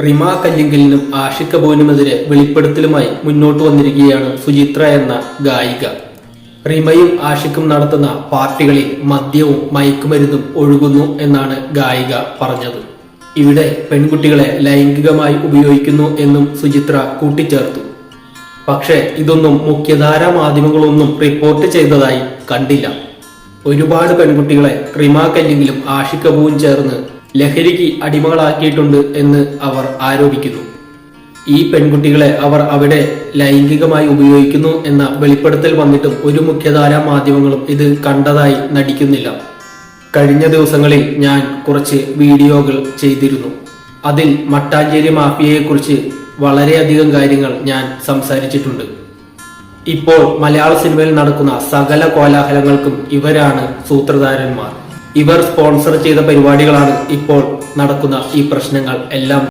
റിമ കല്ലിങ്കലിനും ആഷിഖ് കപൂറിനുമെതിരെ വെളിപ്പെടുത്തലുമായി മുന്നോട്ട് വന്നിരിക്കുകയാണ് സുചിത്ര എന്ന ഗായിക. റിമയും ആഷിഖും നടത്തുന്ന പാർട്ടികളിൽ മദ്യവും മയക്കുമരുന്നും ഒഴുകുന്നു എന്നാണ് ഗായിക പറഞ്ഞത്. ഇവിടെ പെൺകുട്ടികളെ ലൈംഗികമായി ഉപയോഗിക്കുന്നു എന്നും സുചിത്ര കൂട്ടിച്ചേർത്തു. പക്ഷേ ഇതൊന്നും മുഖ്യധാരാ മാധ്യമങ്ങളൊന്നും റിപ്പോർട്ട് ചെയ്തതായി കണ്ടില്ല. ഒരുപാട് പെൺകുട്ടികളെ റിമ കല്ലിങ്കലും ആഷിഖ് കപൂറും ചേർന്ന് ലഹരിക്ക് അടിമകളാക്കിയിട്ടുണ്ട് എന്ന് അവർ ആരോപിക്കുന്നു. ഈ പെൺകുട്ടികളെ അവർ അവിടെ ലൈംഗികമായി ഉപയോഗിക്കുന്നു എന്ന വെളിപ്പെടുത്തൽ വന്നിട്ടും ഒരു മുഖ്യധാരാ മാധ്യമങ്ങളും ഇത് കണ്ടതായി നടിക്കുന്നില്ല. കഴിഞ്ഞ ദിവസങ്ങളിൽ ഞാൻ കുറച്ച് വീഡിയോകൾ ചെയ്തിരുന്നു. അതിൽ മട്ടാഞ്ചേരി മാഫിയയെക്കുറിച്ച് വളരെയധികം കാര്യങ്ങൾ ഞാൻ സംസാരിച്ചിട്ടുണ്ട്. ഇപ്പോൾ മലയാള സിനിമയിൽ നടക്കുന്ന സകല കോലാഹലങ്ങൾക്കും ഇവരാണ് സൂത്രധാരന്മാർ. ഇവർ സ്പോൺസർ ചെയ്ത പരിപാടികളാണ് ഇപ്പോൾ നടക്കുന്ന ഈ പ്രശ്നങ്ങൾ എല്ലാം.